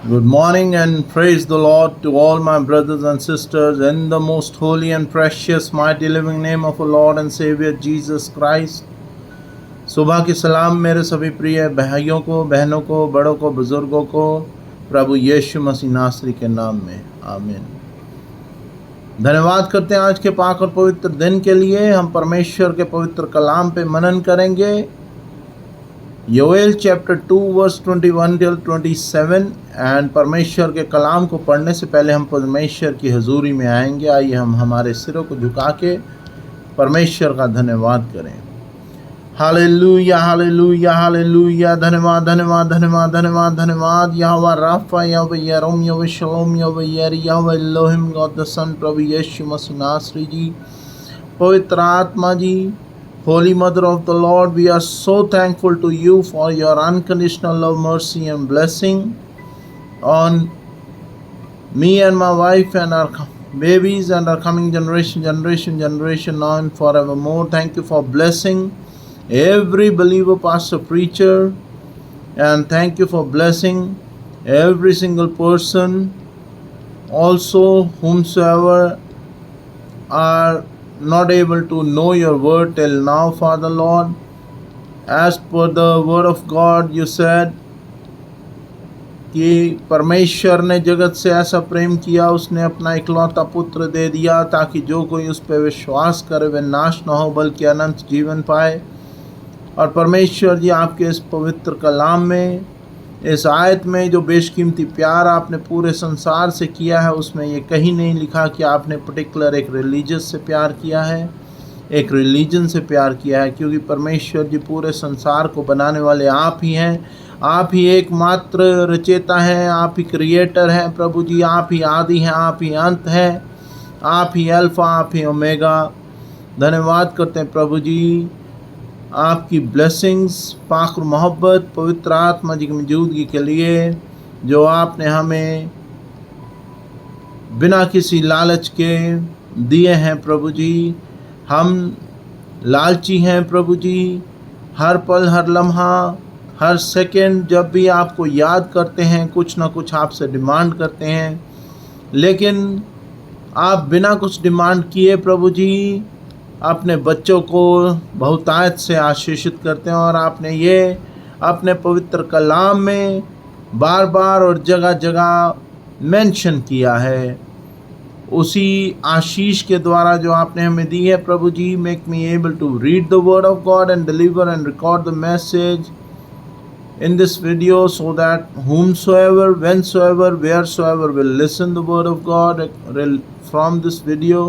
Good morning and praise the Lord to all my brothers and sisters in the most holy and precious mighty living name of our Lord and Savior Jesus Christ. सुबह की सलाम मेरे सभी प्रिय भाइयों को, बहनों को, बड़ों को, बुजुर्गों को प्रभु यीशु मसीह नासरी के नाम में आमीन। धन्यवाद करते हैं आज के पाक और पवित्र दिन के लिए। हम परमेश्वर के पवित्र कलाम पे मनन करेंगे। Joel chapter 2 verse 21 till 27 and परमेश्वर के कलाम को पढ़ने से पहले हम परमेश्वर की हजूरी में आएंगे। आइए हम हमारे सिरों को झुका के परमेश्वर का धन्यवाद करें। Hallelujah hallelujah hallelujah. धन्यवाद धन्यवाद धन्यवाद धन्यवाद धन्यवाद। यहोवा राफा, यहोवा यरोम, Jehovah Shalom, Jehovah Jireh, Jehovah Elohim God the Son, प्रभु यीशु मसीह नासरी जी, पवित्र आत्मा जी, Holy Mother of the Lord, we are so thankful to you for your unconditional love, mercy and blessing on me and my wife and our babies and our coming generation now and forevermore. Thank you for blessing every believer, pastor, preacher, and thank you for blessing every single person, also whomsoever are not able to know your word till now, Father Lord. As per the word of God, you said कि परमेश्वर ने जगत से ऐसा प्रेम किया, उसने अपना इकलौता पुत्र दे दिया ताकि जो कोई उस पर विश्वास करे वे नाश न हो बल्कि अनंत जीवन पाए। और परमेश्वर जी, आपके इस पवित्र कलाम में, इस आयत में जो बेशकीमती प्यार आपने पूरे संसार से किया है, उसमें ये कहीं नहीं लिखा कि आपने पर्टिकुलर एक रिलीजियस से प्यार किया है, एक रिलीजन से प्यार किया है, क्योंकि परमेश्वर जी पूरे संसार को बनाने वाले आप ही हैं। आप ही एकमात्र रचेता हैं, आप ही क्रिएटर हैं प्रभु जी। आप ही आदि हैं, आप ही अंत हैं, आप ही अल्फा, आप ही ओमेगा। धन्यवाद करते हैं प्रभु जी आपकी ब्लेसिंग्स, पाक मोहब्बत, पवित्र आत्मा जी की मौजूदगी के लिए जो आपने हमें बिना किसी लालच के दिए हैं प्रभु जी। हम लालची हैं प्रभु जी। हर पल, हर लम्हा, हर सेकंड जब भी आपको याद करते हैं, कुछ ना कुछ आपसे डिमांड करते हैं, लेकिन आप बिना कुछ डिमांड किए प्रभु जी अपने बच्चों को बहुतायत से आशीषित करते हैं। और आपने ये अपने पवित्र कलाम में बार बार और जगह जगह मेंशन किया है। उसी आशीष के द्वारा जो आपने हमें दी है प्रभु ji, make me able to read the word of God and deliver and record the message in this video, so that whomsoever, whensoever, wheresoever will listen the word of God from this video,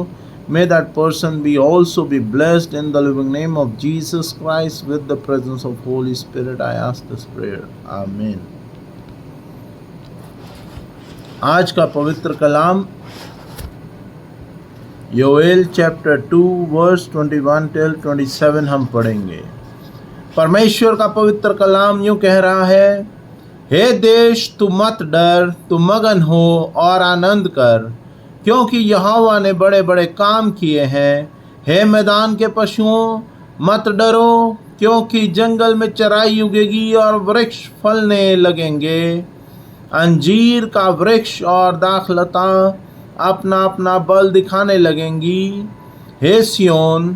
may that person be also be blessed in the living name of Jesus Christ with the presence of Holy Spirit. I ask this prayer. Amen. आज का पवित्र कलाम Joel chapter 2 verse 21 till 27 हम पढ़ेंगे। परमेश्वर का पवित्र कलाम यूं कह रहा है, हे देश तू मत डर, तू मगन हो और आनंद कर, क्योंकि यहोवा ने बड़े बड़े काम किए हैं। हे मैदान के पशुओं मत डरो, क्योंकि जंगल में चराई उगेगी और वृक्ष फलने लगेंगे। अंजीर का वृक्ष और दाखलता अपना अपना बल दिखाने लगेंगी। हे सियोन,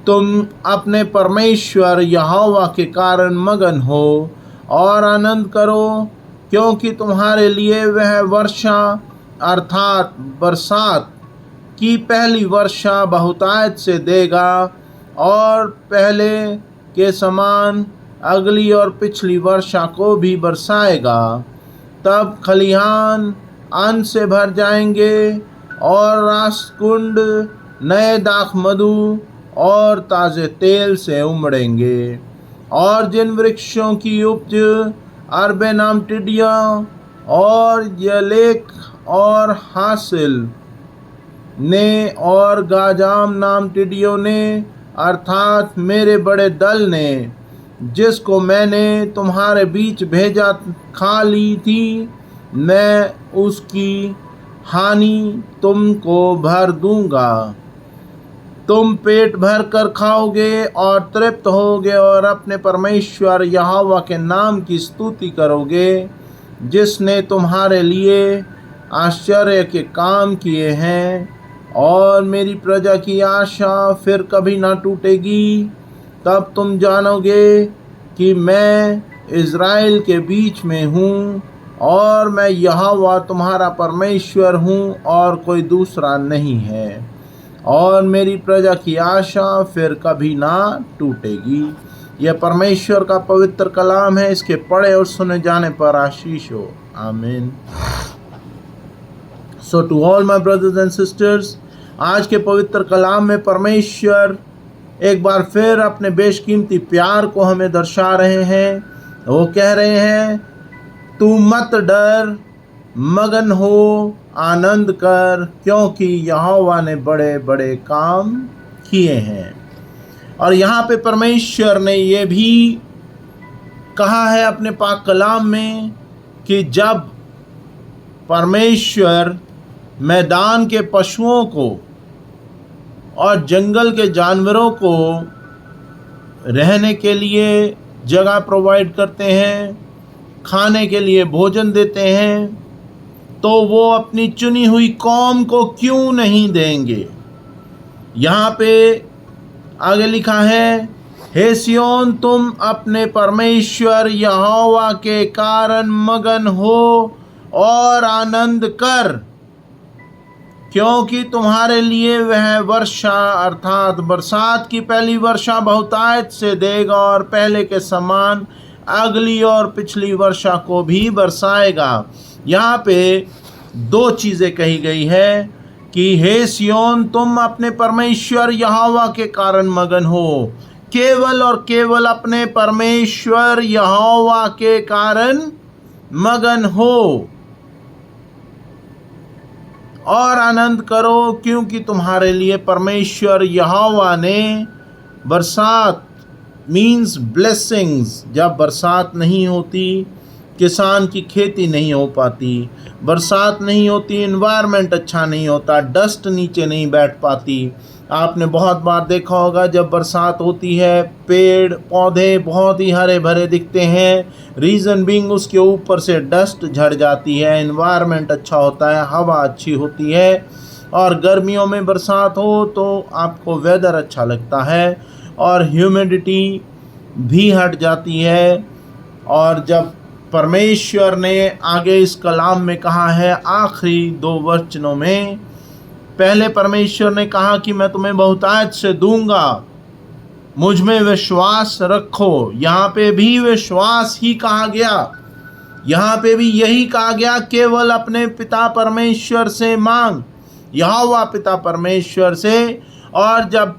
तुम अपने परमेश्वर यहोवा के कारण मगन हो और आनंद करो, क्योंकि तुम्हारे लिए वह वर्षा अर्थात बरसात की पहली वर्षा बहुतायत से देगा और पहले के समान अगली और पिछली वर्षा को भी बरसाएगा। तब खलिहान अन्न से भर जाएंगे और रासकुंड नए दाख मधु और ताज़े तेल से उमड़ेंगे। और जिन वृक्षों की उपज अरबे नाम टिड्डियाँ और यलेक और हासिल ने और गाजाम नाम टिड्डियों ने, अर्थात मेरे बड़े दल ने, जिसको मैंने तुम्हारे बीच भेजा खा ली थी, मैं उसकी हानि तुमको भर दूंगा। तुम पेट भर कर खाओगे और तृप्त होगे और अपने परमेश्वर यहोवा के नाम की स्तुति करोगे। जिसने तुम्हारे लिए आश्चर्य के काम किए हैं, और मेरी प्रजा की आशा फिर कभी ना टूटेगी। तब तुम जानोगे कि मैं इज़राइल के बीच में हूँ, और मैं यहोवा तुम्हारा परमेश्वर हूँ और कोई दूसरा नहीं है, और मेरी प्रजा की आशा फिर कभी ना टूटेगी। यह परमेश्वर का पवित्र कलाम है, इसके पढ़े और सुने जाने पर आशीष हो। आमीन। So to all my brothers and sisters, आज के पवित्र कलाम में परमेश्वर एक बार फिर अपने बेशकीमती प्यार को हमें दर्शा रहे हैं। वो कह रहे हैं, तू मत डर, मगन हो, आनंद कर, क्योंकि यहोवा ने बड़े बड़े काम किए हैं। और यहाँ पे परमेश्वर ने ये भी कहा है अपने पाक कलाम में कि जब परमेश्वर मैदान के पशुओं को और जंगल के जानवरों को रहने के लिए जगह प्रोवाइड करते हैं, खाने के लिए भोजन देते हैं, तो वो अपनी चुनी हुई कौम को क्यों नहीं देंगे। यहाँ पे आगे लिखा है, हे सिय्योन, तुम अपने परमेश्वर यहोवा के कारण मगन हो और आनंद कर, क्योंकि तुम्हारे लिए वह वर्षा अर्थात बरसात की पहली वर्षा बहुतायत से देगा, और पहले के समान अगली और पिछली वर्षा को भी बरसाएगा। यहाँ पे दो चीज़ें कही गई है कि हे सिय्योन, तुम अपने परमेश्वर यहोवा के कारण मगन हो, केवल और केवल अपने परमेश्वर यहोवा के कारण मगन हो, और आनंद करो, क्योंकि तुम्हारे लिए परमेश्वर यहोवा ने बरसात मीन्स ब्लेसिंग्स, जब बरसात नहीं होती किसान की खेती नहीं हो पाती, बरसात नहीं होती एनवायरनमेंट अच्छा नहीं होता, डस्ट नीचे नहीं बैठ पाती। आपने बहुत बार देखा होगा जब बरसात होती है पेड़ पौधे बहुत ही हरे भरे दिखते हैं, रीज़न बीइंग उसके ऊपर से डस्ट झड़ जाती है, एनवायरनमेंट अच्छा होता है, हवा अच्छी होती है, और गर्मियों में बरसात हो तो आपको वेदर अच्छा लगता है और ह्यूमिडिटी भी हट जाती है। और जब परमेश्वर ने आगे इस कलाम में कहा है आखिरी दो वचनों में, पहले परमेश्वर ने कहा कि मैं तुम्हें बहुतायत से दूंगा, मुझ में विश्वास रखो। यहाँ पे भी विश्वास ही कहा गया, यहाँ पे भी यही कहा गया, केवल अपने पिता परमेश्वर से मांग, यहोवा पिता परमेश्वर से। और जब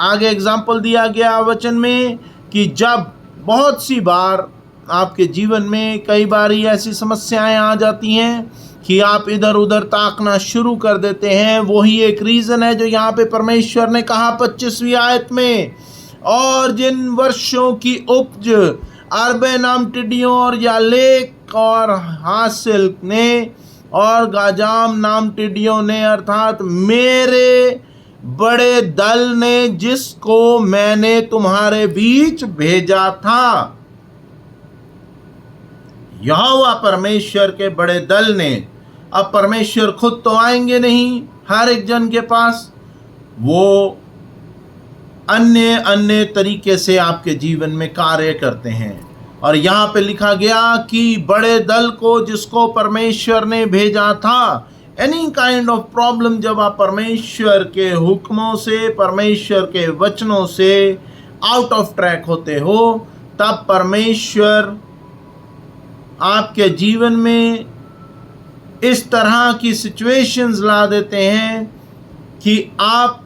आगे एग्जाम्पल दिया गया वचन में कि जब बहुत सी बार आपके जीवन में कई बारी ऐसी समस्याएं आ जाती हैं कि आप इधर उधर ताकना शुरू कर देते हैं, वही एक रीज़न है जो यहाँ पे परमेश्वर ने कहा 25वीं आयत में, और जिन वर्षों की उपज अरबे नाम टिड्डियों और यालेक और हासिल ने और गाजाम नाम टिड्डियों ने, अर्थात मेरे बड़े दल ने, जिसको मैंने तुम्हारे बीच भेजा था। यहोवा परमेश्वर के बड़े दल ने, अब परमेश्वर खुद तो आएंगे नहीं हर एक जन के पास, वो अन्य अन्य तरीके से आपके जीवन में कार्य करते हैं। और यहाँ पे लिखा गया कि बड़े दल को जिसको परमेश्वर ने भेजा था। एनी काइंड ऑफ प्रॉब्लम जब आप परमेश्वर के हुक्मों से, परमेश्वर के वचनों से आउट ऑफ ट्रैक होते हो, तब परमेश्वर आपके जीवन में इस तरह की सिचुएशंस ला देते हैं कि आप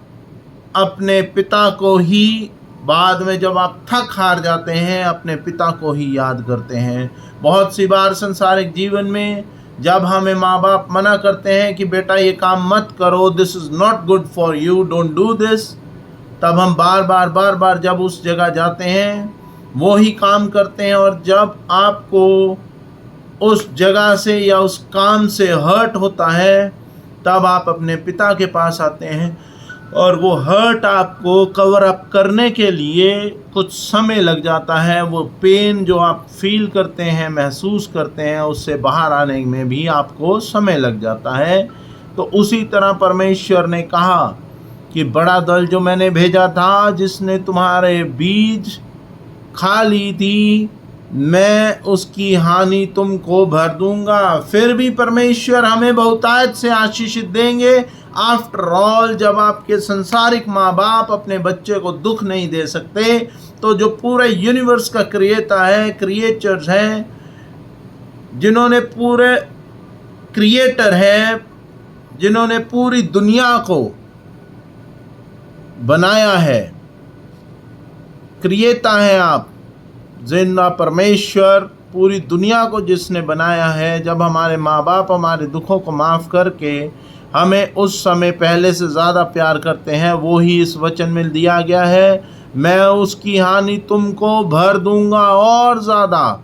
अपने पिता को ही बाद में, जब आप थक हार जाते हैं, अपने पिता को ही याद करते हैं। बहुत सी बार संसारिक जीवन में जब हमें माँ बाप मना करते हैं कि बेटा ये काम मत करो, this is not good for you, don't do this, तब हम बार बार जब उस जगह जाते हैं वो ही काम करते हैं। और जब आपको उस जगह से या उस काम से हर्ट होता है, तब आप अपने पिता के पास आते हैं और वो हर्ट आपको कवर अप करने के लिए कुछ समय लग जाता है। वो पेन जो आप फील करते हैं, महसूस करते हैं, उससे बाहर आने में भी आपको समय लग जाता है। तो उसी तरह परमेश्वर ने कहा कि बड़ा दल जो मैंने भेजा था, जिसने तुम्हारे बीज खा ली थी, मैं उसकी हानि तुमको भर दूंगा। फिर भी परमेश्वर हमें बहुतायत से आशीषित देंगे। आफ्टर ऑल, जब आपके संसारिक माँ बाप अपने बच्चे को दुख नहीं दे सकते, तो जो पूरे यूनिवर्स का क्रिएटर है, क्रिएचर्स हैं, जिन्होंने पूरे क्रिएटर है, जिन्होंने पूरी दुनिया को बनाया है, क्रिएता है आप, जिंदा परमेश्वर पूरी दुनिया को जिसने बनाया है। जब हमारे माँ बाप हमारे दुखों को माफ़ करके हमें उस समय पहले से ज़्यादा प्यार करते हैं, वो ही इस वचन में दिया गया है, मैं उसकी हानि तुमको भर दूंगा और ज़्यादा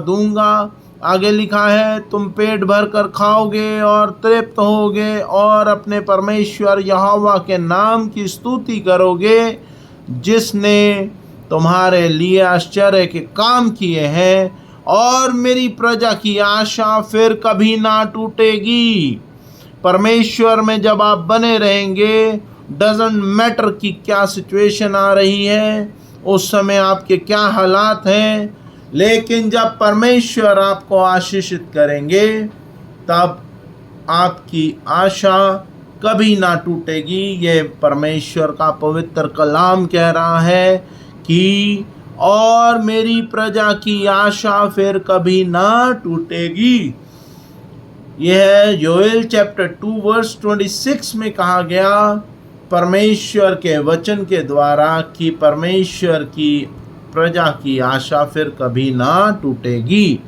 दूंगा। आगे लिखा है, तुम पेट भर कर खाओगे और तृप्त होगे और अपने परमेश्वर यहोवा के नाम की स्तुति करोगे, जिसने तुम्हारे लिए आश्चर्य के काम किए हैं, और मेरी प्रजा की आशा फिर कभी ना टूटेगी। परमेश्वर में जब आप बने रहेंगे, डजंट मैटर कि क्या सिचुएशन आ रही है, उस समय आपके क्या हालात हैं, लेकिन जब परमेश्वर आपको आशीषित करेंगे, तब आपकी आशा कभी ना टूटेगी। ये परमेश्वर का पवित्र कलाम कह रहा है कि और मेरी प्रजा की आशा फिर कभी ना टूटेगी। यह है योएल चैप्टर 2 वर्स 26 में कहा गया परमेश्वर के वचन के द्वारा कि परमेश्वर की प्रजा की आशा फिर कभी ना टूटेगी।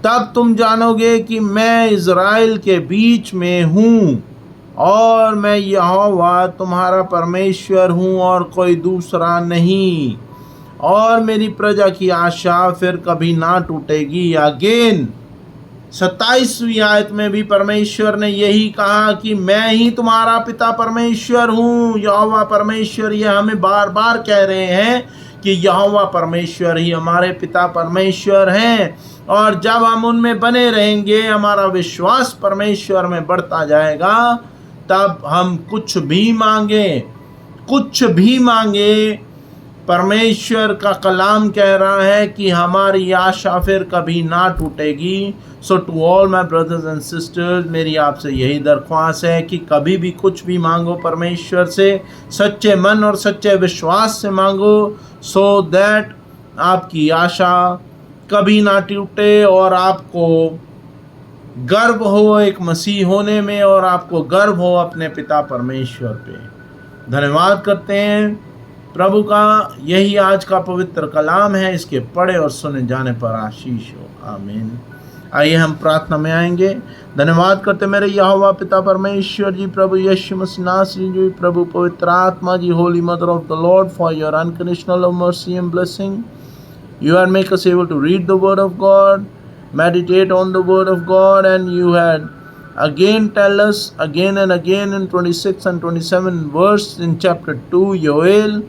तब तुम जानोगे कि मैं इज़राइल के बीच में हूँ और मैं यहोवा तुम्हारा परमेश्वर हूँ और कोई दूसरा नहीं, और मेरी प्रजा की आशा फिर कभी ना टूटेगी। अगेन 27वीं आयत में भी परमेश्वर ने यही कहा कि मैं ही तुम्हारा पिता परमेश्वर हूँ। यहोवा परमेश्वर, ये हमें बार बार कह रहे हैं कि यहोवा परमेश्वर ही हमारे पिता परमेश्वर हैं, और जब हम उनमें बने रहेंगे, हमारा विश्वास परमेश्वर में बढ़ता जाएगा, तब हम कुछ भी मांगे, परमेश्वर का कलाम कह रहा है कि हमारी आशा फिर कभी ना टूटेगी। So to all my brothers and sisters, मेरी आपसे यही दरख्वास्त है कि कभी भी कुछ भी मांगो परमेश्वर से, सच्चे मन और सच्चे विश्वास से मांगो, सो दैट आपकी आशा कभी ना टूटे और आपको गर्व हो एक मसीह होने में, और आपको गर्व हो अपने पिता परमेश्वर पे। धन्यवाद करते हैं प्रभु का। यही आज का पवित्र कलाम है, इसके पढ़े और सुने जाने पर आशीष हो। आमीन। आइए हम प्रार्थना में आएंगे। धन्यवाद करते मेरे यहोवा पिता परमेश्वर जी, प्रभु यीशु मसीह नासरी जी, प्रभु पवित्र आत्मा ji, holy mother of the Lord, for your unconditional mercy and blessing. You had make us able to read the word of God, meditate on the word of God, and you had again tell us again and again in 26 and 27 verse in chapter 2 Yoel,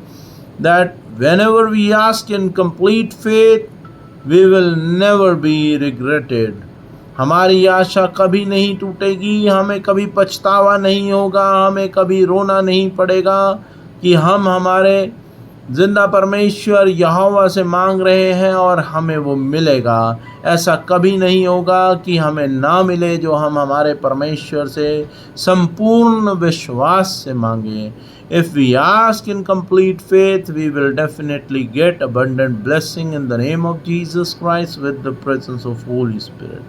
that whenever we ask in complete faith, we will never be regretted. हमारी आशा कभी नहीं टूटेगी, हमें कभी पछतावा नहीं होगा, हमें कभी रोना नहीं पड़ेगा कि हम हमारे जिंदा परमेश्वर यहोवा से मांग रहे हैं और हमें वो मिलेगा। ऐसा कभी नहीं होगा कि हमें ना मिले, जो हम हमारे परमेश्वर से संपूर्ण विश्वास से मांगे। If we ask in complete faith, we will definitely get abundant blessing in the name of Jesus Christ with the presence of Holy Spirit.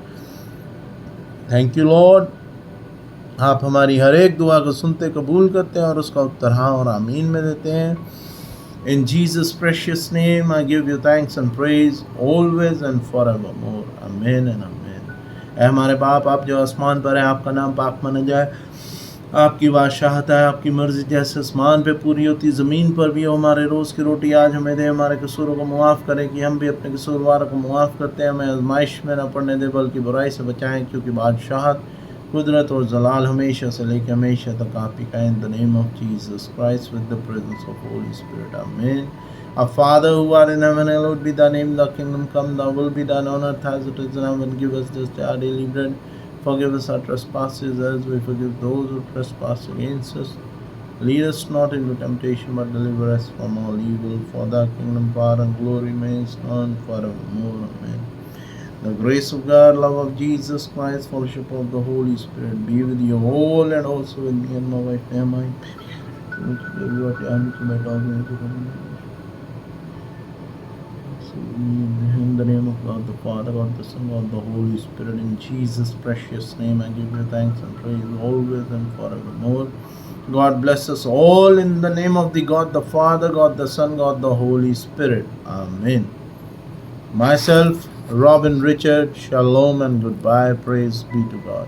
Thank you Lord. आप हमारी हर एक दुआ को सुनते कबूल करते हैं और उसका उत्तर हाँ और आमीन में देते हैं। In Jesus' precious name, I give you thanks and praise always and forevermore. Amen and amen. ऐ हमारे बाप, आप जो आसमान पर हैं, आपका नाम पाक माना जाए, आपकी बादशाहत है, आपकी मर्जी जैसे आसमान पे पूरी होती ज़मीन पर भी हो। हमारे रोज़ की रोटी आज हमें दे, हमारे कसूरों को मुआफ़ करें कि हम भी अपने कसूरवारों को मुआफ़ करते हैं। हमें आज़माइश में न पड़ने दे, बल्कि बुराई से बचाएं, क्योंकि बादशाहत, कुदरत और जलाल हमेशा से लेकर हमेशा तक आप ही का in the name of Jesus Christ with the presence of Holi spirit आमीन. Our Father who art in heaven, hallowed be thy name, thy kingdom come, thy will be done on earth as it is in heaven. Give us this day our daily bread. Forgive us our trespasses as we forgive those who trespass against us. Lead us not into temptation, but deliver us from all evil. For thy kingdom, power, and glory remains now and forevermore. Amen. The grace of God, love of Jesus Christ, fellowship of the Holy Spirit be with you all and also with me and my wife Emma. In the name of God the Father, God the Son, God the Holy Spirit, in Jesus' precious name, I give you thanks and praise always and forevermore. God bless us all in the name of the God the Father, God the Son, God the Holy Spirit. Amen. Myself, Robin Richard, shalom and goodbye. Praise be to God.